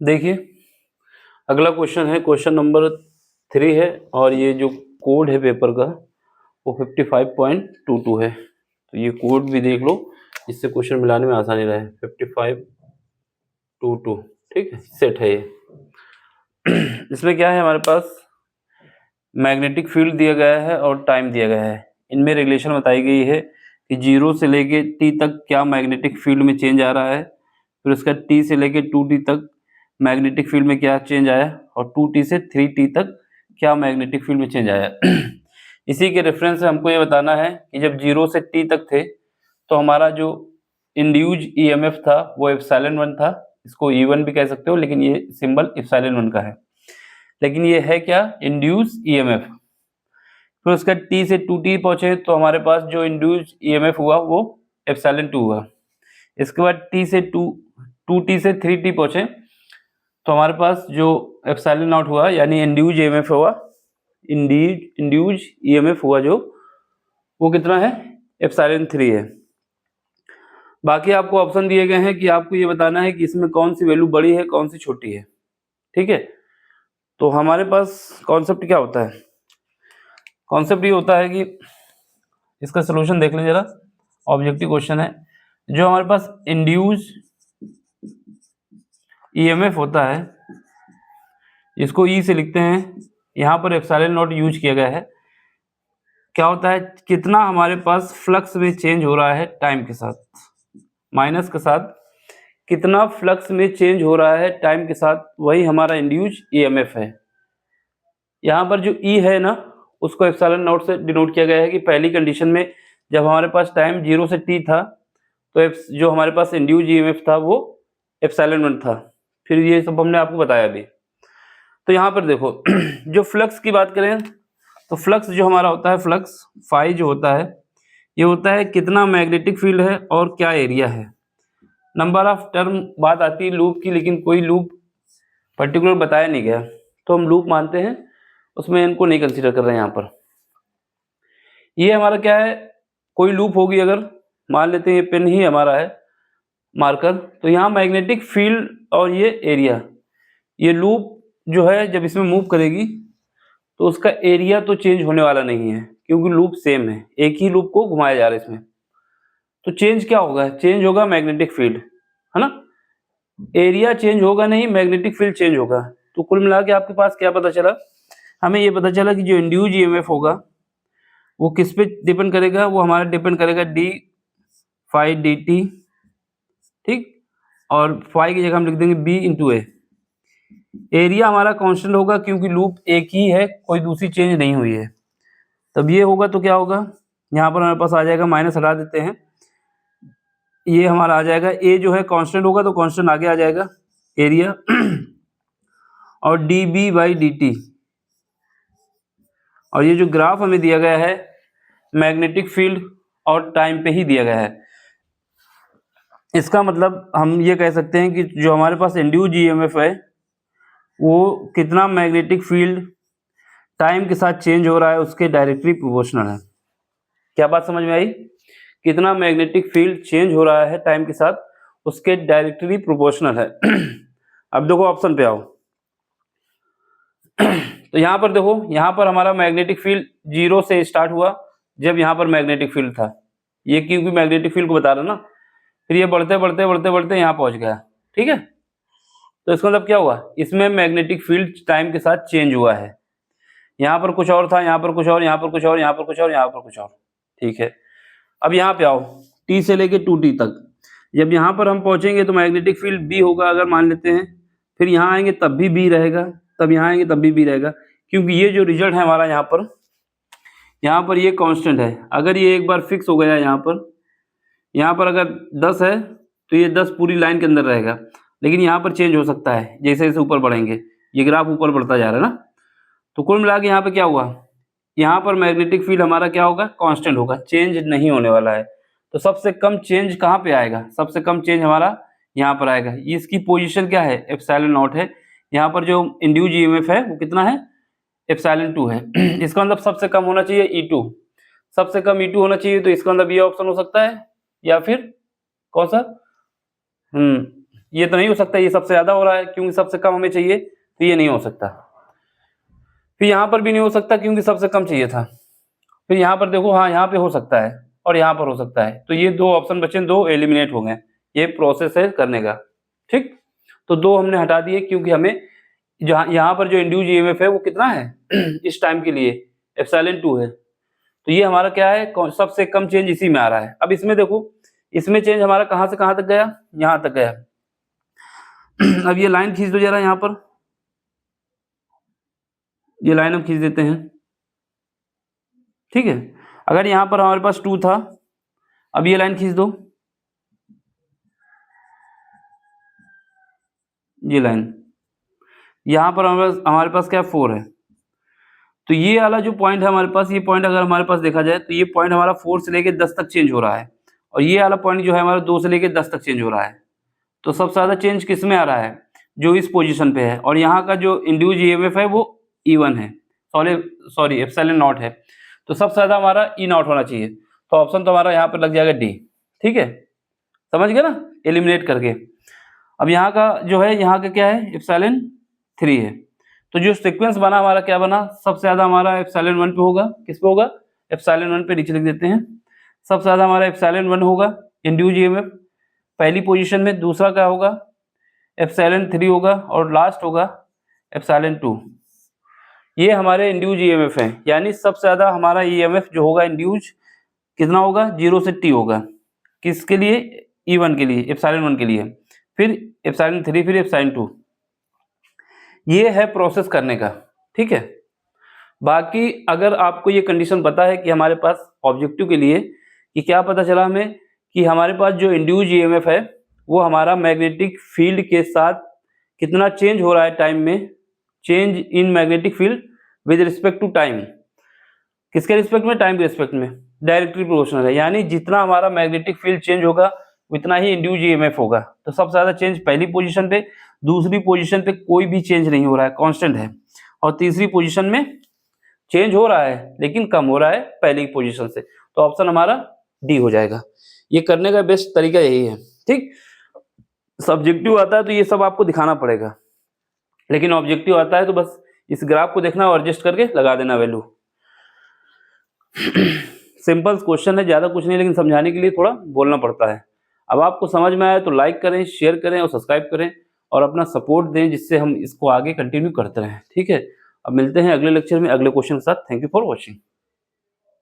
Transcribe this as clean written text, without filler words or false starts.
देखिए, अगला क्वेश्चन है, क्वेश्चन नंबर 3 है और ये जो कोड है पेपर का वो 55.22 है। तो ये कोड भी देख लो, इससे क्वेश्चन मिलाने में आसानी रहे। 5522 ठीक है, सेट है ये। इसमें क्या है, हमारे पास मैग्नेटिक फील्ड दिया गया है और टाइम दिया गया है। इनमें रिलेशन बताई गई है कि 0 से लेके t तक क्या मैग्नेटिक फील्ड में चेंज आ रहा है, फिर उसका t से लेके 2t तक मैग्नेटिक फील्ड में क्या चेंज आया, और 2t से 3t तक क्या मैग्नेटिक फील्ड में चेंज आया। इसी के रेफरेंस से हमको ये बताना है कि जब 0 से t तक थे तो हमारा जो इंड्यूज ईएमएफ था वो एप्सिलॉन 1 था। इसको E1 भी कह सकते हो, लेकिन ये सिंबल एप्सिलॉन 1 का है। लेकिन ये है क्या, इंड्यूस ईएमएफ। फिर उसका t से 2t पहुंचे तो हमारे पास जो इंड्यूस ईएमएफ हुआ वो एप्सिलॉन 2 हुआ। इसके बाद t से 2t से 3t पहुंचे तो हमारे पास जो एप्सिलॉन नॉट हुआ, यानी इंड्यूज ईएमएफ हुआ, इंड्यूज ईएमएफ हुआ जो वो कितना है, एप्सिलॉन 3 है। बाकी आपको ऑप्शन दिए गए हैं कि आपको ये बताना है कि इसमें कौन सी वैल्यू बड़ी है, कौन सी छोटी है। ठीक है, तो हमारे पास कॉन्सेप्ट क्या होता है, कॉन्सेप्ट ये होता है कि इसका सोल्यूशन देख लें जरा। ऑब्जेक्टिव क्वेश्चन है, जो हमारे पास इंड्यूस ईएमएफ होता है, इसको ई से लिखते हैं, यहाँ पर एप्सिलॉन नॉट यूज किया गया है। क्या होता है, कितना हमारे पास फ्लक्स में चेंज हो रहा है टाइम के साथ, माइनस के साथ कितना फ्लक्स में चेंज हो रहा है टाइम के साथ, वही हमारा इंड्यूस ईएमएफ है। यहाँ पर जो ई है ना, उसको एप्सिलॉन नॉट से डिनोट किया गया है कि पहली कंडीशन में जब हमारे पास टाइम 0 से t था तो जो हमारे पास इंड्यूस ईएमएफ था वो एप्सिलॉन 1 था। फिर ये सब हमने आपको बताया अभी। तो यहाँ पर देखो जो फ्लक्स की बात करें तो फ्लक्स जो हमारा होता है, फ्लक्स फाई जो होता है, ये होता है कितना मैग्नेटिक फील्ड है और क्या एरिया है। नंबर ऑफ टर्म बात आती है लूप की, लेकिन कोई लूप पर्टिकुलर बताया नहीं गया, तो हम लूप मानते हैं, उसमें इनको नहीं कंसीडर कर रहे हैं यहाँ पर। ये हमारा क्या है, कोई लूप होगी, अगर मान लेते हैं ये पेन ही हमारा है मार्कर, तो यहाँ मैग्नेटिक फील्ड और ये एरिया, ये लूप जो है जब इसमें मूव करेगी तो उसका एरिया तो चेंज होने वाला नहीं है, क्योंकि लूप सेम है, एक ही लूप को घुमाया जा रहा है इसमें। तो चेंज क्या होगा, चेंज होगा मैग्नेटिक फील्ड, है ना। एरिया चेंज होगा नहीं, मैग्नेटिक फील्ड चेंज होगा। तो कुल मिला के आपके पास क्या पता चला, हमें ये पता चला कि जो इंड्यूस ईएमएफ होगा वो किस पे डिपेंड करेगा, वो हमारा डिपेंड करेगा डी फाई डी टी, ठीक, और फाई की जगह हम लिख देंगे बी इंटू ए। एरिया हमारा कांस्टेंट होगा क्योंकि लूप एक ही है, कोई दूसरी चेंज नहीं हुई है। तब ये होगा तो क्या होगा, यहाँ पर हमारे पास आ जाएगा, माइनस हटा देते हैं, ये हमारा आ जाएगा, ए जो है कांस्टेंट होगा तो कांस्टेंट आगे आ जाएगा एरिया, और D B by D T. और ये जो ग्राफ हमें दिया गया है मैग्नेटिक फील्ड और टाइम पे ही दिया गया है, इसका मतलब हम ये कह सकते हैं कि जो हमारे पास इंड्यूस्ड ईएमएफ है वो कितना मैग्नेटिक फील्ड टाइम के साथ चेंज हो रहा है उसके डायरेक्टली प्रोपोर्शनल है। क्या बात समझ में आई, कितना मैग्नेटिक फील्ड चेंज हो रहा है टाइम के साथ उसके डायरेक्टली प्रोपोर्शनल है। अब देखो ऑप्शन पे आओ। तो यहाँ पर देखो, यहाँ पर हमारा मैग्नेटिक फील्ड 0 से स्टार्ट हुआ जब यहाँ पर मैग्नेटिक फील्ड था, ये क्योंकि मैग्नेटिक फील्ड को बता रहा ना, फिर ये बढ़ते बढ़ते बढ़ते बढ़ते यहाँ पहुँच गया। ठीक है, तो इसका मतलब क्या हुआ, इसमें मैग्नेटिक फील्ड टाइम के साथ चेंज हुआ है। यहाँ पर कुछ और था, यहाँ पर कुछ और, यहाँ पर कुछ और, यहाँ पर कुछ और, यहाँ पर कुछ और। ठीक है, अब यहाँ पे आओ, t से लेके 2t तक, जब यहाँ पर हम पहुंचेंगे तो मैग्नेटिक फील्ड b होगा अगर मान लेते हैं, फिर यहाँ आएंगे तब भी b रहेगा, तब यहाँ आएंगे तब भी b रहेगा, क्योंकि ये जो रिजल्ट है हमारा यहाँ पर ये कांस्टेंट है। अगर ये एक बार फिक्स हो गया यहाँ पर अगर 10 है तो ये 10 पूरी लाइन के अंदर रहेगा, लेकिन यहाँ पर चेंज हो सकता है जैसे जैसे ऊपर बढ़ेंगे, ये ग्राफ ऊपर बढ़ता जा रहा है ना। तो कुल मिला के यहाँ पे क्या हुआ, यहाँ पर मैग्नेटिक फील्ड हमारा क्या होगा, कांस्टेंट होगा, चेंज नहीं होने वाला है। तो सबसे कम चेंज कहाँ पे आएगा, सबसे कम चेंज हमारा यहाँ पर आएगा। इसकी पोजीशन क्या है, एप्सिलॉन नॉट है। यहाँ पर जो इंड्यूस ईएमएफ है वो कितना है, एप्सिलॉन 2 है। इसका मतलब सबसे कम होना चाहिए E2, सबसे कम E2 होना चाहिए। तो इसका मतलब ये ऑप्शन हो सकता है, या फिर कौन सा, ये तो नहीं हो सकता, ये सबसे ज्यादा हो रहा है क्योंकि सबसे कम हमें चाहिए, तो ये नहीं हो सकता। फिर यहाँ पर भी नहीं हो सकता क्योंकि सबसे कम चाहिए था। फिर यहाँ पर देखो, हाँ यहाँ पे हो सकता है और यहाँ पर हो सकता है, तो ये दो ऑप्शन बचे, दो एलिमिनेट हो गए। ये प्रोसेस है करने का, ठीक। तो दो हमने हटा दिए क्योंकि हमें जहाँ यहाँ पर जो इंड्यूस ईएमएफ है वो कितना है इस टाइम के लिए एप्सिलॉन 2 है। तो ये हमारा क्या है, सबसे कम चेंज इसी में आ रहा है। अब इसमें देखो, इसमें चेंज हमारा कहाँ से कहाँ तक गया, यहाँ तक गया। अब ये लाइन खींच दो जरा, यहाँ पर ये लाइन हम खींच देते हैं, ठीक है। अगर यहाँ पर हमारे पास 2 था, अब ये लाइन खींच दो, ये लाइन यहाँ पर हमारे पास क्या 4 है। तो ये वाला जो पॉइंट है हमारे पास, ये पॉइंट अगर हमारे पास देखा जाए तो ये पॉइंट हमारा 4 से लेके 10 तक चेंज हो रहा है, और ये वाला पॉइंट जो है हमारा 2 से लेके 10 तक चेंज हो रहा है। तो सबसे ज़्यादा चेंज किस में आ रहा है, जो इस पोजीशन पे है, और यहाँ का जो इंड्यूस ईएमएफ है वो E1 है, सॉरी एप्सिलॉन नॉट है। तो सबसे ज़्यादा हमारा E नॉट होना चाहिए। तो ऑप्शन तो हमारा यहाँ पर लग जाएगा डी, ठीक है, समझ गए ना, एलिमिनेट करके। अब यहाँ का जो है, यहाँ का क्या है, एप्सिलॉन 3 है। तो जो सीक्वेंस बना हमारा क्या बना, सबसे ज्यादा हमारा एप्सिलॉन 1 पे होगा, किस पे होगा, एप्सिलॉन 1 पे, नीचे लिख देते हैं। सबसे ज्यादा हमारा एप्सिलॉन 1 होगा इंड्यूस ईएमएफ पहली पोजीशन में, दूसरा क्या होगा एप्सिलॉन 3 होगा, और लास्ट होगा एप्सिलॉन 2। ये हमारे इंड्यूस ईएमएफ है, यानी सबसे ज्यादा हमारा ईएमएफ जो होगा इंड्यूस कितना होगा, 0 से T होगा, किसके लिए, E1 के लिए, एप्सिलॉन 1 के लिए, फिर एप्सिलॉन 3, फिर एप्सिलॉन 2। ये है प्रोसेस करने का, ठीक है। बाकी अगर आपको ये कंडीशन पता है कि हमारे पास ऑब्जेक्टिव के लिए, कि क्या पता चला हमें कि हमारे पास जो इंड्यूस ईएमएफ है वो हमारा मैग्नेटिक फील्ड के साथ कितना चेंज हो रहा है टाइम में, change in magnetic field with respect to time, किसके रिस्पेक्ट में, टाइम के रिस्पेक्ट में, डायरेक्टली प्रोपोर्शनल है। यानी जितना हमारा मैग्नेटिक फील्ड चेंज होगा उतना ही इंड्यूस ईएमएफ होगा। तो सबसे ज्यादा चेंज पहली पोजीशन पे, दूसरी पोजीशन पे कोई भी चेंज नहीं हो रहा है, कांस्टेंट है, और तीसरी पोजीशन में चेंज हो रहा है लेकिन कम हो रहा है पहली पोजीशन से। तो ऑप्शन हमारा डी हो जाएगा। ये करने का बेस्ट तरीका यही है, ठीक। सब्जेक्टिव आता है तो ये सब आपको दिखाना पड़ेगा, लेकिन ऑब्जेक्टिव आता है तो बस इस ग्राफ को देखना और एडजस्ट करके लगा देना वैल्यू। सिंपल क्वेश्चन है, ज्यादा कुछ नहीं, लेकिन समझाने के लिए थोड़ा बोलना पड़ता है। अब आपको समझ में आया तो लाइक करें, शेयर करें और सब्सक्राइब करें, और अपना सपोर्ट दें जिससे हम इसको आगे कंटिन्यू करते रहें, ठीक है। अब मिलते हैं अगले लेक्चर में अगले क्वेश्चन के साथ। Thank you for watching.